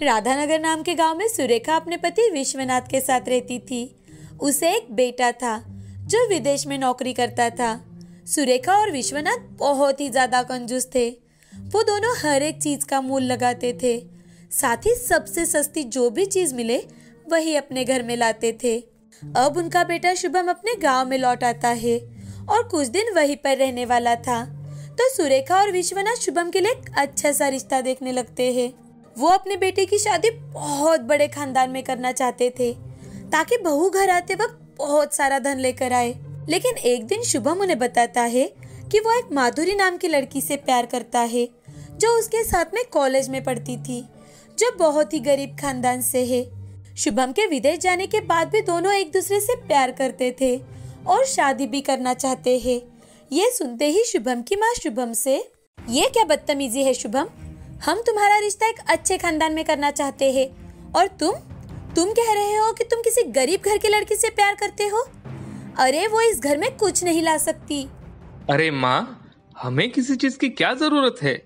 राधानगर नाम के गांव में सुरेखा अपने पति विश्वनाथ के साथ रहती थी। उसे एक बेटा था जो विदेश में नौकरी करता था। सुरेखा और विश्वनाथ बहुत ही ज्यादा कंजूस थे। वो दोनों हर एक चीज का मूल लगाते थे, साथ ही सबसे सस्ती जो भी चीज मिले वही अपने घर में लाते थे। अब उनका बेटा शुभम अपने गांव में लौट आता है और कुछ दिन वहीं पर रहने वाला था। तो सुरेखा और विश्वनाथ शुभम के लिए एक अच्छा सा रिश्ता देखने लगते हैं। वो अपने बेटे की शादी बहुत बड़े खानदान में करना चाहते थे ताकि बहू घर आते वक्त बहुत सारा धन लेकर आए। लेकिन एक दिन शुभम उन्हें बताता है कि वो एक माधुरी नाम की लड़की से प्यार करता है जो उसके साथ में कॉलेज में पढ़ती थी, जो बहुत ही गरीब खानदान से है। शुभम के विदेश जाने के बाद भी दोनों एक दूसरे से प्यार करते थे और शादी भी करना चाहते हैं। ये सुनते ही शुभम की माँ शुभम से, ये क्या बदतमीजी है शुभम, हम तुम्हारा रिश्ता एक अच्छे खानदान में करना चाहते हैं और तुम कह रहे हो कि तुम किसी गरीब घर की लड़की से प्यार करते हो। अरे वो इस घर में कुछ नहीं ला सकती। अरे माँ, हमें किसी चीज की क्या जरूरत है,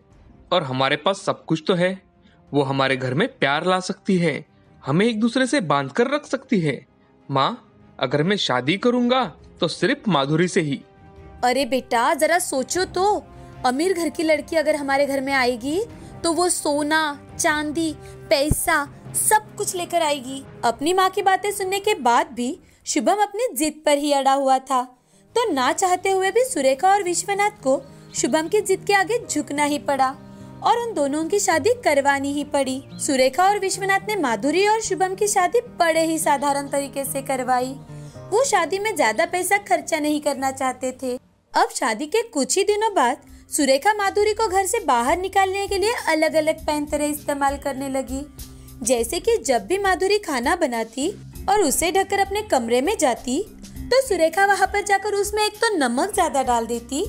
और हमारे पास सब कुछ तो है। वो हमारे घर में प्यार ला सकती है, हमें एक दूसरे से बांध कर रख सकती है। माँ, अगर मैं शादी करूंगा तो सिर्फ माधुरी से ही। अरे बेटा जरा सोचो तो, अमीर घर की लड़की अगर हमारे घर में आएगी तो वो सोना चांदी पैसा सब कुछ लेकर आएगी। अपनी माँ की बातें सुनने के बाद भी शुभम अपनी जिद पर ही अड़ा हुआ था। तो ना चाहते हुए भी सुरेखा और विश्वनाथ को शुभम की जिद के आगे झुकना ही पड़ा और उन दोनों की शादी करवानी ही पड़ी। सुरेखा और विश्वनाथ ने माधुरी और शुभम की शादी बड़े ही साधारण तरीके से करवाई। वो शादी में ज्यादा पैसा खर्चा नहीं करना चाहते थे। अब शादी के कुछ ही दिनों बाद सुरेखा माधुरी को घर से बाहर निकालने के लिए अलग अलग पैंतरे इस्तेमाल करने लगी। जैसे कि जब भी माधुरी खाना बनाती और उसे ढककर अपने कमरे में जाती तो सुरेखा वहां पर जाकर उसमें एक तो नमक ज्यादा डाल देती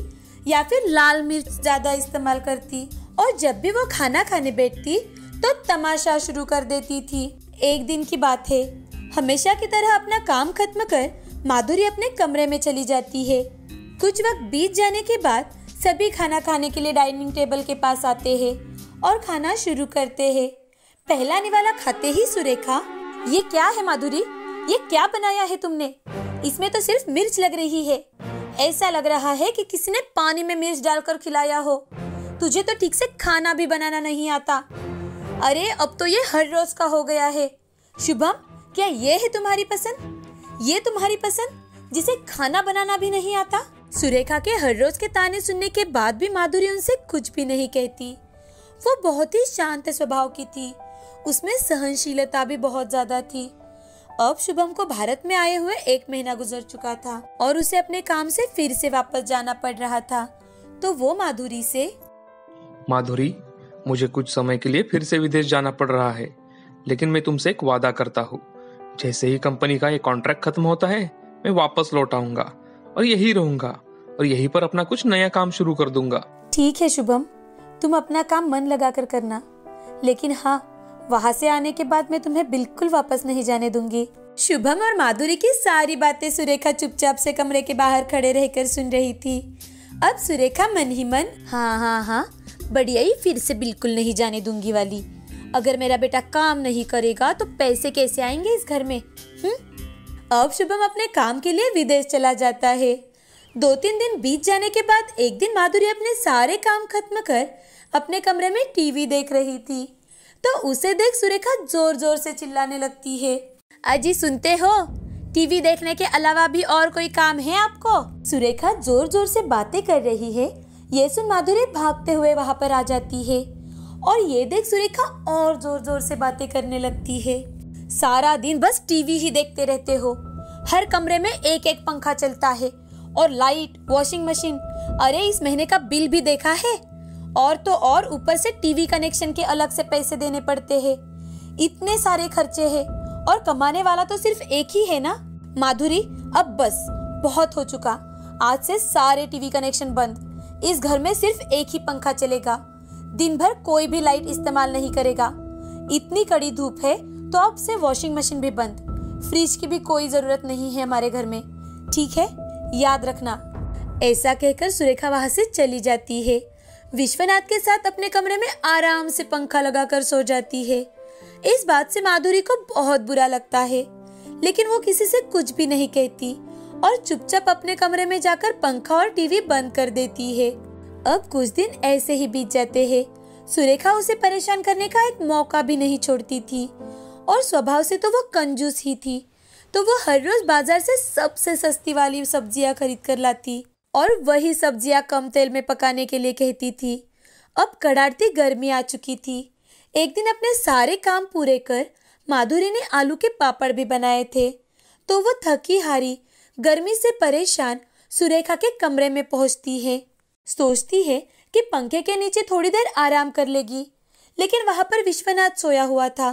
या फिर लाल मिर्च ज्यादा इस्तेमाल करती, और जब भी वो खाना खाने बैठती तो तमाशा शुरू कर देती थी। एक दिन की बात है, हमेशा की तरह अपना काम खत्म कर माधुरी अपने कमरे में चली जाती है। कुछ वक्त बीत जाने के बाद सभी खाना खाने के लिए डाइनिंग टेबल के पास आते हैं और खाना शुरू करते हैं। पहला निवाला खाते ही सुरेखा, ये क्या है माधुरी, ये क्या बनाया है तुमने, इसमें तो सिर्फ मिर्च लग रही है। ऐसा लग रहा है कि किसी ने पानी में मिर्च डालकर खिलाया हो। तुझे तो ठीक से खाना भी बनाना नहीं आता। अरे अब तो ये हर रोज का हो गया है। शुभम, क्या ये है तुम्हारी पसंद, ये तुम्हारी पसंद जिसे खाना बनाना भी नहीं आता। सुरेखा के हर रोज के ताने सुनने के बाद भी माधुरी उनसे कुछ भी नहीं कहती। वो बहुत ही शांत स्वभाव की थी, उसमें सहनशीलता भी बहुत ज्यादा थी। अब शुभम को भारत में आए हुए 1 महीना गुजर चुका था और उसे अपने काम से फिर से वापस जाना पड़ रहा था। तो वो माधुरी से, माधुरी, मुझे कुछ समय के लिए फिर से विदेश जाना पड़ रहा है, लेकिन मैं तुमसे एक वादा करता हूँ, जैसे ही कंपनी का ये कॉन्ट्रैक्ट खत्म होता है मैं वापस लौट आऊंगा और यही रहूंगा और यहीं पर अपना कुछ नया काम शुरू कर दूंगा। ठीक है शुभम, तुम अपना काम मन लगाकर करना, लेकिन हाँ, वहाँ से आने के बाद मैं तुम्हें बिल्कुल वापस नहीं जाने दूंगी। शुभम और माधुरी की सारी बातें सुरेखा चुपचाप से कमरे के बाहर खड़े रहकर सुन रही थी। अब सुरेखा मन ही मन, हाँ, बढ़िया ही, फिर से बिल्कुल नहीं जाने दूंगी वाली। अगर मेरा बेटा काम नहीं करेगा तो पैसे कैसे आएंगे इस घर में। अब शुभम अपने काम के लिए विदेश चला जाता है। 2-3 दिन बीत जाने के बाद एक दिन माधुरी अपने सारे काम खत्म कर अपने कमरे में टीवी देख रही थी तो उसे देख सुरेखा जोर जोर से चिल्लाने लगती है, अजी सुनते हो, टीवी देखने के अलावा भी और कोई काम है आपको। सुरेखा जोर जोर से बातें कर रही है। ये सुन माधुरी भागते हुए वहां पर आ जाती है और ये देख सुरेखा और जोर जोर से बातें करने लगती है, सारा दिन बस टीवी ही देखते रहते हो, हर कमरे में एक एक पंखा चलता है और लाइट, वॉशिंग मशीन, अरे इस महीने का बिल भी देखा है, और तो और ऊपर से टीवी कनेक्शन के अलग से पैसे देने पड़ते हैं। इतने सारे खर्चे हैं और कमाने वाला तो सिर्फ एक ही है ना। माधुरी, अब बस बहुत हो चुका, आज से सारे टीवी कनेक्शन बंद, इस घर में सिर्फ एक ही पंखा चलेगा, दिन भर कोई भी लाइट इस्तेमाल नहीं करेगा, इतनी कड़ी धूप है तो अब से वॉशिंग मशीन भी बंद, फ्रिज की भी कोई जरूरत नहीं है हमारे घर में, ठीक है, याद रखना। ऐसा कहकर सुरेखा वहां से चली जाती है। विश्वनाथ के साथ अपने कमरे में आराम से पंखा लगाकर सो जाती है। इस बात से माधुरी को बहुत बुरा लगता है, लेकिन वो किसी से कुछ भी नहीं कहती और चुपचाप अपने कमरे में जाकर पंखा और टीवी बंद कर देती है। अब कुछ दिन ऐसे ही बीत जाते हैं। सुरेखा उसे परेशान करने का एक मौका भी नहीं छोड़ती थी और स्वभाव से तो वो कंजूस ही थी, तो वो हर रोज बाजार से सबसे सस्ती वाली सब्जियां खरीद कर लाती और वही सब्जियां कम तेल में पकाने के लिए कहती थी। अब कड़ाकती गर्मी आ चुकी थी। एक दिन अपने सारे काम पूरे कर माधुरी ने आलू के पापड़ भी बनाए थे, तो वो थकी हारी गर्मी से परेशान सुरेखा के कमरे में पहुंचती है। सोचती है कि पंखे के नीचे थोड़ी देर आराम कर लेगी, लेकिन वहां पर विश्वनाथ सोया हुआ था।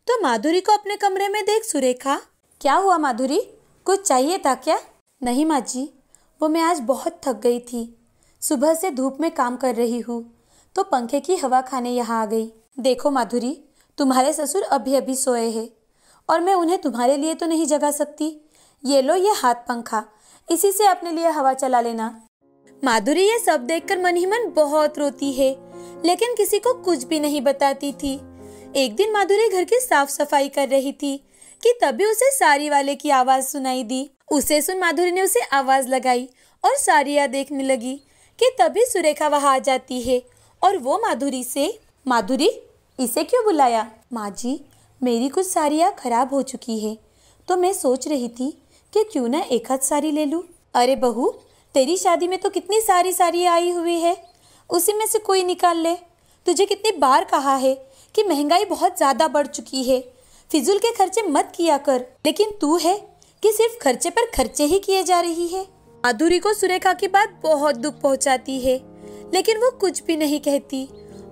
तो माधुरी को अपने कमरे में देख सुरेखा, क्या हुआ माधुरी, कुछ चाहिए था क्या? नहीं माँ जी, वो मैं आज बहुत थक गई थी। सुबह से धूप में काम कर रही हूँ, तो पंखे की हवा खाने यहाँ आ गई। देखो माधुरी, तुम्हारे ससुर अभी अभी सोए हैं और मैं उन्हें तुम्हारे लिए तो नहीं जगा सकती। ये लो ये हाथ पंखा, इसी से अपने लिए हवा चला लेना। माधुरी ये सब देखकर मन ही मन बहुत रोती है, लेकिन किसी को कुछ भी नहीं बताती थी। एक दिन माधुरी घर की साफ सफाई कर रही थी कि तभी उसे साड़ी वाले की आवाज सुनाई दी। उसे सुन माधुरी ने उसे आवाज लगाई और साड़ियाँ देखने लगी कि तभी सुरेखा वहां आ जाती है और वो माधुरी से, माधुरी इसे क्यों बुलाया? माँ जी, मेरी कुछ साड़ियाँ खराब हो चुकी है, तो मैं सोच रही थी कि क्यों ना एक आध साड़ी ले लूं। अरे बहू, तेरी शादी में तो कितनी सारी साड़ियाँ आई हुई है, उसी में से कोई निकाल ले। तुझे कितनी बार कहा है कि महंगाई बहुत ज्यादा बढ़ चुकी है, फिजूल के खर्चे मत किया कर, लेकिन तू है कि सिर्फ खर्चे पर खर्चे ही किए जा रही है। माधुरी को सुरेखा की बात बहुत दुख पहुंचाती है, लेकिन वो कुछ भी नहीं कहती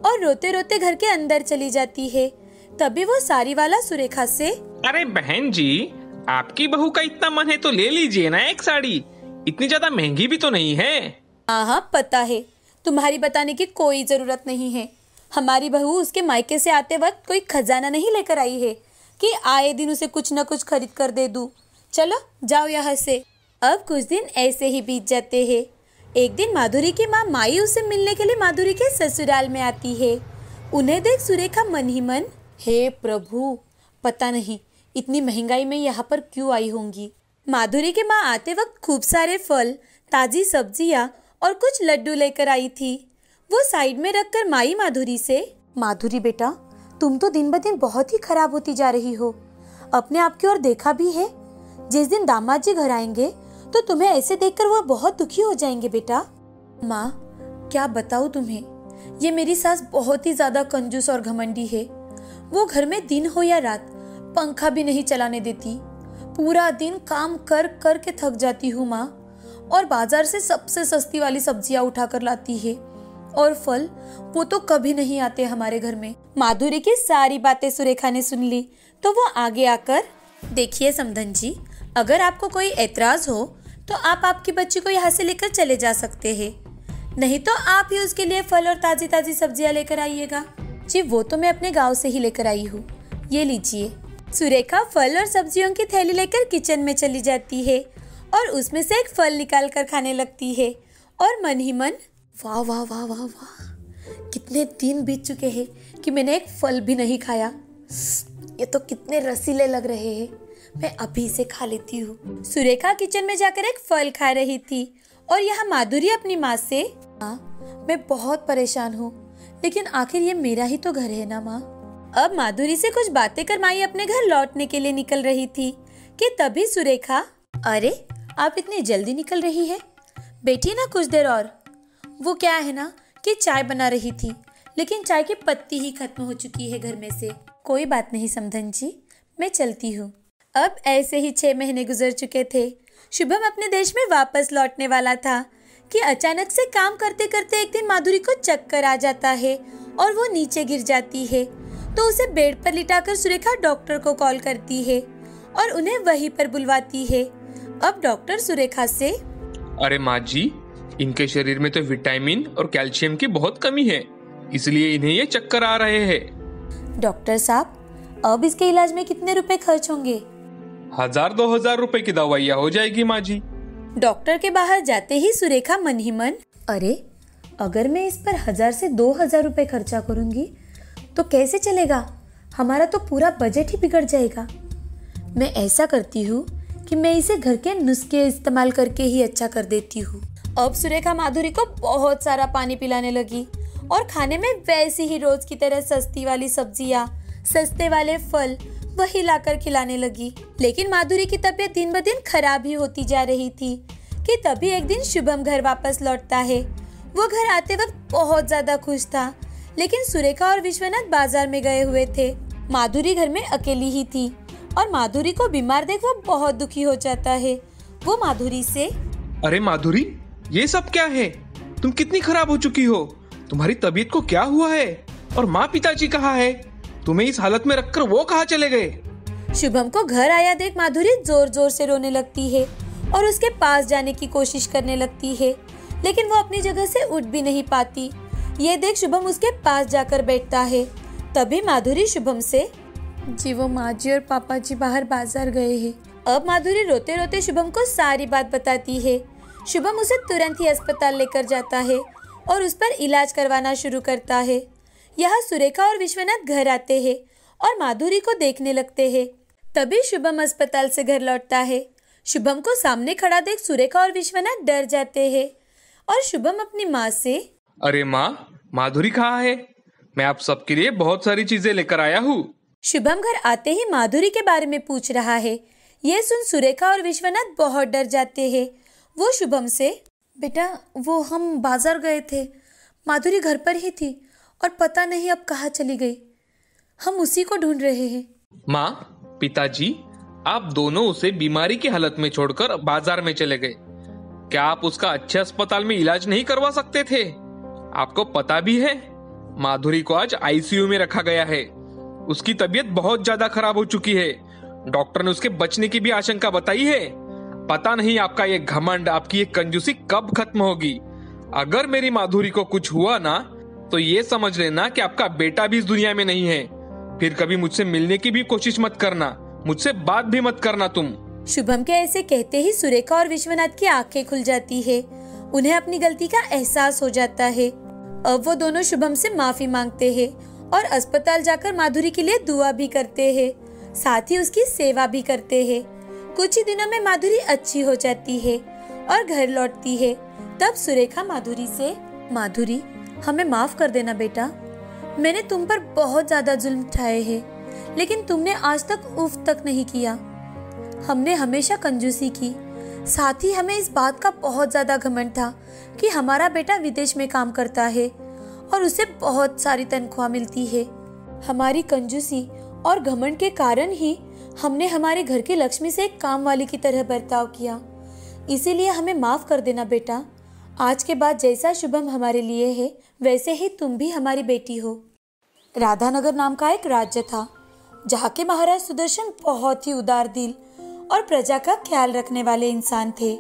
और रोते रोते घर के अंदर चली जाती है। तभी वो साड़ी वाला सुरेखा से, अरे बहन जी, आपकी बहू का इतना मन है तो ले लीजिए ना एक साड़ी, इतनी ज्यादा महंगी भी तो नहीं है। हाँ पता है, तुम्हारी बताने की कोई जरूरत नहीं है। हमारी बहू उसके मायके से आते वक्त कोई खजाना नहीं लेकर आई है कि आए दिन उसे कुछ न कुछ खरीद कर दे दूं। चलो जाओ यहाँ से। अब कुछ दिन ऐसे ही बीत जाते हैं। एक दिन माधुरी की माँ माई उसे मिलने के लिए माधुरी के ससुराल में आती है। उन्हें देख सुरेखा मन ही मन, हे प्रभु, पता नहीं इतनी महंगाई में यहाँ पर क्यों आई होंगी। माधुरी के माँ आते वक्त खूब सारे फल, ताजी सब्जियाँ और कुछ लड्डू लेकर आई थी। वो साइड में रखकर माई माधुरी से, माधुरी बेटा, तुम तो दिन ब दिन बहुत ही खराब होती जा रही हो। अपने आप की ओर देखा भी है? जिस दिन दामाद जी घर आएंगे तो तुम्हें ऐसे देखकर वो बहुत दुखी हो जाएंगे बेटा। माँ, क्या बताऊँ तुम्हें, ये मेरी सास बहुत ही ज्यादा कंजूस और घमंडी है। वो घर में दिन हो या रात पंखा भी नहीं चलाने देती। पूरा दिन काम कर कर के थक जाती हूँ माँ, और बाजार से सबसे सस्ती वाली सब्जियाँ उठा कर लाती है, और फल वो तो कभी नहीं आते हमारे घर में। माधुरी की सारी बातें सुरेखा ने सुन ली, तो वो आगे आकर, देखिए समधन जी, अगर आपको कोई एतराज हो तो आप आपकी बच्ची को यहाँ से लेकर चले जा सकते हैं, नहीं तो आप ही उसके लिए फल और ताजी ताजी सब्जियाँ लेकर आइएगा। जी वो तो मैं अपने गांव से ही लेकर आई हूँ, ये लीजिए। सुरेखा फल और सब्जियों की थैली लेकर किचन में चली जाती है और उसमें से एक फल निकाल कर खाने लगती है और मन ही मन, वाह वाह वाह वाह वाह, कितने दिन बीत चुके हैं कि मैंने एक फल भी नहीं खाया। ये तो कितने रसीले लग रहे हैं, मैं अभी से खा लेती हूँ। सुरेखा किचन में जाकर एक फल खा रही थी और यहाँ माधुरी अपनी माँ से, माँ मैं बहुत परेशान हूँ, लेकिन आखिर ये मेरा ही तो घर है ना माँ। अब माधुरी से कुछ बातें कर माई अपने घर लौटने के लिए निकल रही थी कि तभी सुरेखा, अरे आप इतनी जल्दी निकल रही है, बैठिए ना कुछ देर और। वो क्या है ना कि चाय बना रही थी, लेकिन चाय की पत्ती ही खत्म हो चुकी है घर में से। कोई बात नहीं समधन जी, मैं चलती हूँ। अब ऐसे ही 6 महीने गुजर चुके थे। शुभम अपने देश में वापस लौटने वाला था कि अचानक से काम करते करते एक दिन माधुरी को चक्कर आ जाता है और वो नीचे गिर जाती है। तो उसे बेड पर लिटाकर सुरेखा डॉक्टर को कॉल करती है और उन्हें वहीं पर बुलवाती है। अब डॉक्टर सुरेखा से, अरे माँ जी, इनके शरीर में तो विटामिन और कैल्शियम की बहुत कमी है, इसलिए इन्हें ये चक्कर आ रहे हैं। डॉक्टर साहब, अब इसके इलाज में कितने रुपए खर्च होंगे? 1000-2000 रुपए की दवाइयाँ हो जाएगी माँ जी। डॉक्टर के बाहर जाते ही सुरेखा मन ही मन, अरे अगर मैं इस पर 1000 से 2000 रुपए खर्चा करूंगी तो कैसे चलेगा? हमारा तो पूरा बजट ही बिगड़ जाएगा। मैं ऐसा करती हूँ कि मैं इसे घर के नुस्खे इस्तेमाल करके ही अच्छा कर देती हूँ। अब सुरेखा माधुरी को बहुत सारा पानी पिलाने लगी और खाने में वैसे ही रोज की तरह सस्ती वाली सब्जियाँ, सस्ते वाले फल वही लाकर खिलाने लगी। लेकिन माधुरी की तबीयत दिन ब दिन खराब ही होती जा रही थी कि तभी एक दिन शुभम घर वापस लौटता है। वो घर आते वक्त बहुत ज्यादा खुश था, लेकिन सुरेखा और विश्वनाथ बाजार में गए हुए थे। माधुरी घर में अकेली ही थी और माधुरी को बीमार देख वो बहुत दुखी हो जाता है। वो माधुरी से, अरे माधुरी, ये सब क्या है? तुम कितनी खराब हो चुकी हो? तुम्हारी तबीयत को क्या हुआ है? और माँ पिताजी कहाँ है? तुम्हें इस हालत में रखकर वो कहाँ चले गए? शुभम को घर आया देख माधुरी जोर जोर से रोने लगती है और उसके पास जाने की कोशिश करने लगती है, लेकिन वो अपनी जगह से उठ भी नहीं पाती। ये देख शुभम उसके पास जाकर बैठता है। तभी माधुरी शुभम से, जी वो माँ जी और पापा जी बाहर बाजार गए हैं। अब माधुरी रोते रोते शुभम को सारी बात बताती है। शुभम उसे तुरंत ही अस्पताल लेकर जाता है और उस पर इलाज करवाना शुरू करता है। यहाँ सुरेखा और विश्वनाथ घर आते हैं और माधुरी को देखने लगते हैं। तभी शुभम अस्पताल से घर लौटता है। शुभम को सामने खड़ा देख सुरेखा और विश्वनाथ डर जाते हैं और शुभम अपनी माँ से, अरे माँ, माधुरी कहाँ है? मैं आप सबके लिए बहुत सारी चीजें लेकर आया हूँ। शुभम घर आते ही माधुरी के बारे में पूछ रहा है। ये सुन सुरेखा और विश्वनाथ बहुत डर जाते हैं। वो शुभम से, बेटा वो हम बाजार गए थे, माधुरी घर पर ही थी और पता नहीं अब कहाँ चली गई, हम उसी को ढूंढ रहे हैं। माँ, पिताजी, आप दोनों उसे बीमारी की हालत में छोड़कर बाजार में चले गए। क्या आप उसका अच्छे अस्पताल में इलाज नहीं करवा सकते थे? आपको पता भी है माधुरी को आज आईसीयू में रखा गया है। उसकी तबीयत बहुत ज्यादा खराब हो चुकी है। डॉक्टर ने उसके बचने की भी आशंका बताई है। पता नहीं आपका ये घमंड, आपकी ये कंजूसी कब खत्म होगी। अगर मेरी माधुरी को कुछ हुआ ना, तो ये समझ लेना कि आपका बेटा भी इस दुनिया में नहीं है। फिर कभी मुझसे मिलने की भी कोशिश मत करना, मुझसे बात भी मत करना तुम। शुभम के ऐसे कहते ही सुरेखा और विश्वनाथ की आंखें खुल जाती है। उन्हें अपनी गलती का एहसास हो जाता है। अब वो दोनों शुभम से माफी मांगते हैं और अस्पताल जाकर माधुरी के लिए दुआ भी करते हैं, साथ ही उसकी सेवा भी करते हैं। कुछ ही दिनों में माधुरी अच्छी हो जाती है और घर लौटती है। तब सुरेखा माधुरी से, माधुरी हमें माफ कर देना बेटा, मैंने तुम पर बहुत ज्यादा जुल्म उठाए हैं, लेकिन तुमने आज तक उफ तक नहीं किया। हमने हमेशा कंजूसी की, साथ ही हमें इस बात का बहुत ज्यादा घमंड था कि हमारा बेटा विदेश में काम करता है और उसे बहुत सारी तनख्वाह मिलती है। हमारी कंजूसी और घमंड के कारण ही हमने हमारे घर की लक्ष्मी से एक काम वाली की तरह बर्ताव किया। इसीलिए हमें माफ कर देना बेटा। आज के बाद जैसा शुभम हमारे लिए है, वैसे ही तुम भी हमारी बेटी हो। राधानगर नाम का एक राज्य था, जहाँ के महाराज सुदर्शन बहुत ही उदार दिल और प्रजा का ख्याल रखने वाले इंसान थे।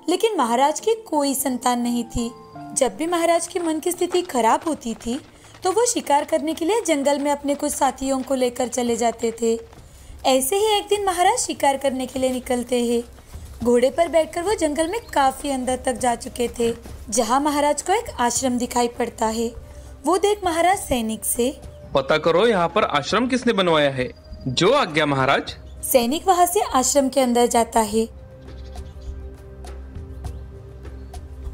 लेकिन महाराज की कोई संतान नहीं थी। जब भी महाराज की मन की स्थिति खराब होती थी, तो वो शिकार करने के लिए जंगल में अपने कुछ साथियों को लेकर चले जाते थे। ऐसे ही एक दिन महाराज शिकार करने के लिए निकलते हैं। घोड़े पर बैठकर वो जंगल में काफी अंदर तक जा चुके थे, जहाँ महाराज को एक आश्रम दिखाई पड़ता है। वो देख महाराज सैनिक से, पता करो यहाँ पर आश्रम किसने बनवाया है। जो आज्ञा महाराज। सैनिक वहाँ से आश्रम के अंदर जाता है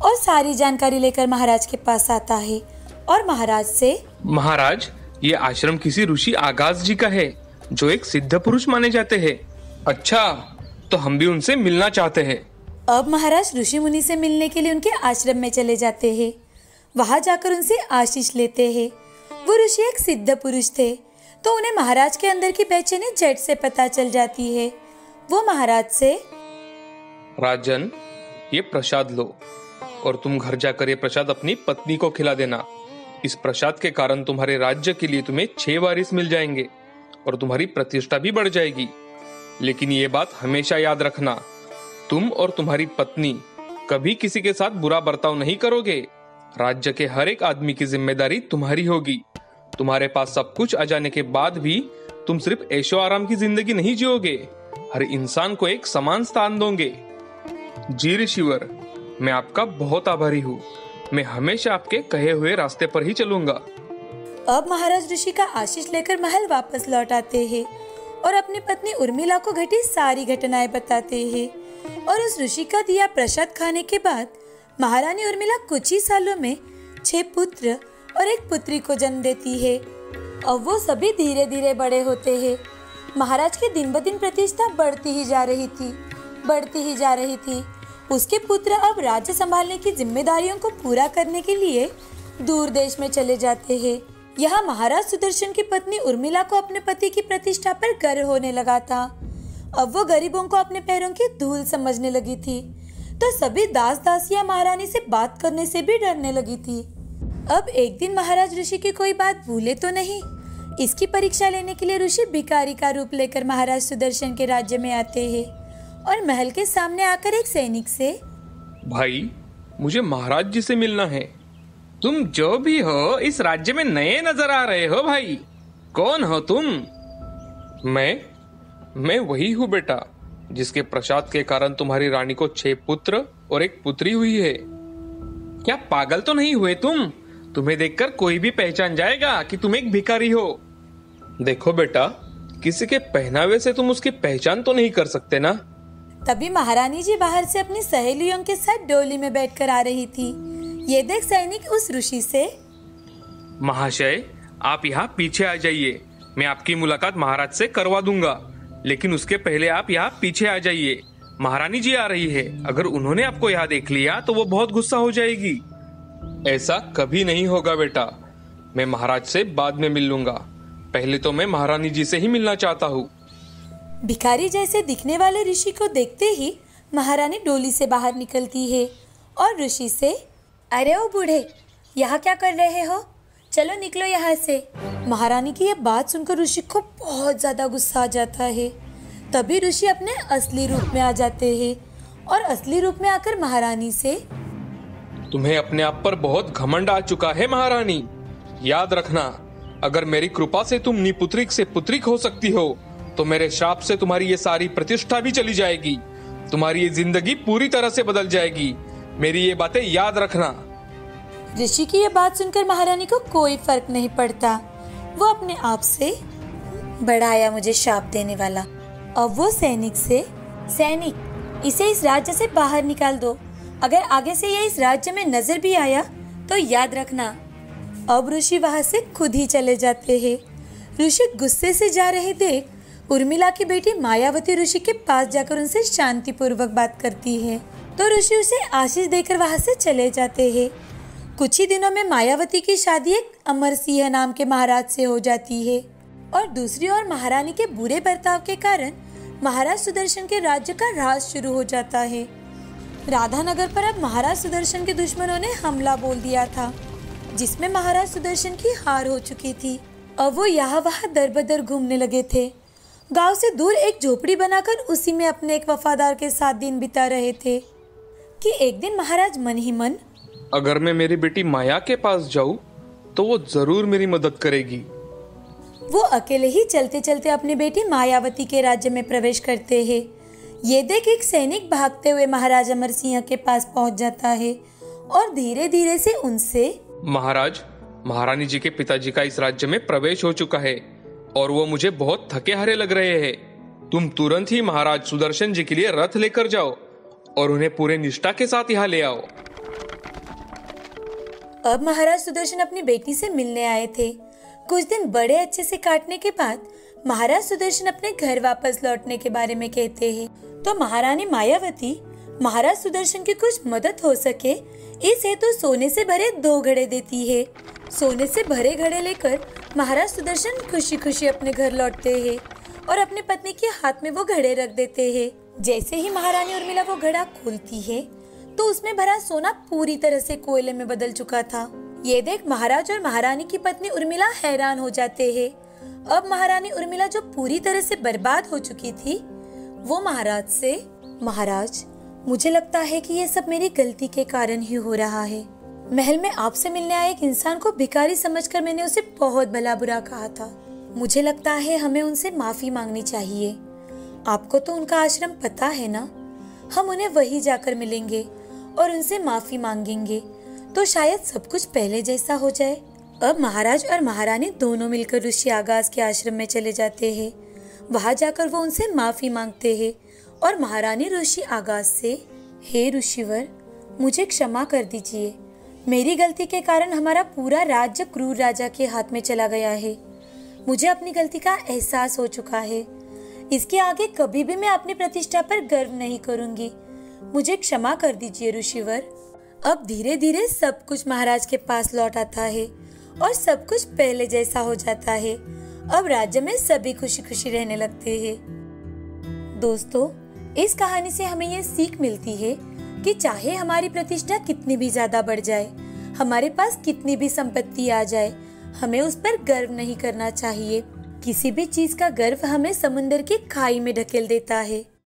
और सारी जानकारी लेकर महाराज के पास आता है और महाराज से, महाराज ये आश्रम किसी ऋषि आगाज जी का है, जो एक सिद्ध पुरुष माने जाते हैं। अच्छा, तो हम भी उनसे मिलना चाहते हैं। अब महाराज ऋषि मुनि से मिलने के लिए उनके आश्रम में चले जाते हैं। वहां जाकर उनसे आशीष लेते हैं। वो ऋषि एक सिद्ध पुरुष थे, तो उन्हें महाराज के अंदर की बेचैनी झट से पता चल जाती है। वो महाराज से, राजन ये प्रसाद लो और तुम घर जाकर ये प्रसाद अपनी पत्नी को खिला देना। इस प्रसाद के कारण तुम्हारे राज्य के लिए तुम्हें 6 वारिस मिल जाएंगे और तुम्हारी प्रतिष्ठा भी बढ़ जाएगी। लेकिन ये बात हमेशा याद रखना, तुम और तुम्हारी पत्नी कभी किसी के साथ बुरा बर्ताव नहीं करोगे। राज्य के हर एक आदमी की जिम्मेदारी तुम्हारी होगी। तुम्हारे पास सब कुछ आ जाने के बाद भी तुम सिर्फ ऐशो आराम की जिंदगी नहीं जियोगे, हर इंसान को एक समान स्थान दोगे। जी ऋषिवर, मैं आपका बहुत आभारी हूँ। मैं हमेशा आपके कहे हुए रास्ते पर ही चलूंगा। अब महाराज ऋषि का आशीष लेकर महल वापस लौट आते हैं और अपनी पत्नी उर्मिला को घटी सारी घटनाएं बताते हैं। और उस ऋषि का दिया प्रसाद खाने के बाद महारानी उर्मिला कुछ ही सालों में 6 पुत्र और 1 पुत्री को जन्म देती है। अब वो सभी धीरे धीरे बड़े होते हैं। महाराज की दिन ब दिन प्रतिष्ठा बढ़ती ही जा रही थी। उसके पुत्र अब राज्य संभालने की जिम्मेदारियों को पूरा करने के लिए दूर देश में चले जाते हैं। यहाँ महाराज सुदर्शन की पत्नी उर्मिला को अपने पति की प्रतिष्ठा पर गर्व होने लगा था। अब वो गरीबों को अपने पैरों की धूल समझने लगी थी, तो सभी दास दासियां महारानी से बात करने से भी डरने लगी थी। अब एक दिन महाराज ऋषि की कोई बात भूले तो नहीं, इसकी परीक्षा लेने के लिए ऋषि भिखारी का रूप लेकर महाराज सुदर्शन के राज्य में आते हैं और महल के सामने आकर एक सैनिक से, भाई मुझे महाराज जी से मिलना है। तुम जो भी हो इस राज्य में नए नजर आ रहे हो भाई, कौन हो तुम? मैं वही हूँ बेटा, जिसके प्रसाद के कारण तुम्हारी रानी को 6 पुत्र और 1 पुत्री हुई है। क्या पागल तो नहीं हुए तुम? तुम्हें देखकर कोई भी पहचान जाएगा कि तुम एक भिखारी हो। देखो बेटा, किसी के पहनावे से तुम उसकी पहचान तो नहीं कर सकते ना। तभी महारानी जी बाहर से अपनी सहेलियों के साथ डोली में बैठकर आ रही थी। ये देख सैनिक उस ऋषि से, महाशय आप यहाँ पीछे आ जाइए, मैं आपकी मुलाकात महाराज से करवा दूंगा, लेकिन उसके पहले आप यहाँ पीछे आ जाइए। महारानी जी आ रही है, अगर उन्होंने आपको यहाँ देख लिया तो वो बहुत गुस्सा हो जाएगी। ऐसा कभी नहीं होगा बेटा, मैं महाराज से बाद में मिल लूंगा, पहले तो मैं महारानी जी से ही मिलना चाहता हूँ। भिखारी जैसे दिखने वाले ऋषि को देखते ही महारानी डोली से बाहर निकलती है और ऋषि से, अरे ओ बूढ़े, यहाँ क्या कर रहे हो? चलो निकलो यहाँ से। महारानी की यह बात सुनकर ऋषि को बहुत ज्यादा गुस्सा आ जाता है। तभी ऋषि अपने असली रूप में आ जाते हैं और असली रूप में आकर महारानी से, तुम्हें अपने आप पर बहुत घमंड आ चुका है महारानी। याद रखना, अगर मेरी कृपा से तुम निपुत्रिक से पुत्रिक हो सकती हो तो मेरे श्राप से तुम्हारी ये सारी प्रतिष्ठा भी चली जाएगी, तुम्हारी ये जिंदगी पूरी तरह से बदल जाएगी। मेरी ये बातें याद रखना। ऋषि की ये बात सुनकर महारानी को कोई फर्क नहीं पड़ता। वो अपने आप से, बड़ा आया मुझे शाप देने वाला। अब वो सैनिक से, सैनिक इसे इस राज्य से बाहर निकाल दो, अगर आगे से ये इस राज्य में नजर भी आया तो याद रखना। अब ऋषि वहाँ से खुद ही चले जाते हैं। ऋषि गुस्से से जा रहे देख उर्मिला की बेटी मायावती ऋषि के पास जाकर उनसे शांतिपूर्वक बात करती है, तो ऋषि उसे आशीष देकर वहाँ से चले जाते हैं। कुछ ही दिनों में मायावती की शादी एक अमर सिंह नाम के महाराज से हो जाती है और दूसरी ओर महारानी के बुरे बर्ताव के कारण महाराज सुदर्शन के राज्य का राज शुरू हो जाता है। राधानगर पर अब महाराज सुदर्शन के दुश्मनों ने हमला बोल दिया था, जिसमें महाराज सुदर्शन की हार हो चुकी थी। अब वो यहाँ वहाँ दर बदर घूमने लगे थे। गांव से दूर एक झोपड़ी बनाकर उसी में अपने एक वफादार के साथ दिन बिता रहे थे कि एक दिन महाराज मन ही मन, अगर मैं मेरी बेटी माया के पास जाऊं तो वो जरूर मेरी मदद करेगी। वो अकेले ही चलते चलते अपनी बेटी मायावती के राज्य में प्रवेश करते हैं। ये देख एक सैनिक भागते हुए महाराज अमर सिंह के पास पहुंच जाता है और धीरे धीरे से उनसे, महाराज, महारानी जी के पिताजी का इस राज्य में प्रवेश हो चुका है और वो मुझे बहुत थके हारे लग रहे हैं। तुम तुरंत ही महाराज सुदर्शन जी के लिए रथ लेकर जाओ और उन्हें पूरे निष्ठा के साथ यहाँ ले आओ। अब महाराज सुदर्शन अपनी बेटी से मिलने आए थे। कुछ दिन बड़े अच्छे से काटने के बाद महाराज सुदर्शन अपने घर वापस लौटने के बारे में कहते हैं, तो महारानी मायावती महाराज सुदर्शन की कुछ मदद हो सके इस हेतु सोने से भरे 2 घड़े देती है। सोने से भरे घड़े लेकर महाराज सुदर्शन खुशी खुशी अपने घर लौटते हैं और अपनी पत्नी के हाथ में वो घड़े रख देते हैं। जैसे ही महारानी उर्मिला वो घड़ा खोलती है तो उसमें भरा सोना पूरी तरह से कोयले में बदल चुका था। ये देख महाराज और महारानी की पत्नी उर्मिला हैरान हो जाते हैं। अब महारानी उर्मिला जो पूरी तरह से बर्बाद हो चुकी थी, वो महाराज से, महाराज मुझे लगता है कि ये सब मेरी गलती के कारण ही हो रहा है। महल में आपसे मिलने आए एक इंसान को भिखारी समझकर मैंने उसे बहुत भला बुरा कहा था। मुझे लगता है हमें उनसे माफी मांगनी चाहिए। आपको तो उनका आश्रम पता है ना, हम उन्हें वहीं जाकर मिलेंगे और उनसे माफी मांगेंगे तो शायद सब कुछ पहले जैसा हो जाए। अब महाराज और महारानी दोनों मिलकर ऋषि आगास के आश्रम में चले जाते हैं। वहां जाकर वो उनसे माफी मांगते हैं और महारानी ऋषि आगास से, हे ऋषिवर, मुझे क्षमा कर दीजिए। मेरी गलती के कारण हमारा पूरा राज्य क्रूर राजा के हाथ में चला गया है। मुझे अपनी गलती का एहसास हो चुका है। इसके आगे कभी भी मैं अपनी प्रतिष्ठा पर गर्व नहीं करूंगी। मुझे क्षमा कर दीजिए ऋषिवर। अब धीरे धीरे सब कुछ महाराज के पास लौट आता है और सब कुछ पहले जैसा हो जाता है। अब राज्य में सभी खुशी खुशी रहने लगते हैं। दोस्तों, इस कहानी से हमें ये सीख मिलती है कि चाहे हमारी प्रतिष्ठा कितनी भी ज्यादा बढ़ जाए, हमारे पास कितनी भी संपत्ति आ जाए, हमें उस पर गर्व नहीं करना चाहिए। किसी भी चीज का गर्व हमें समुंदर की खाई में ढकेल देता है।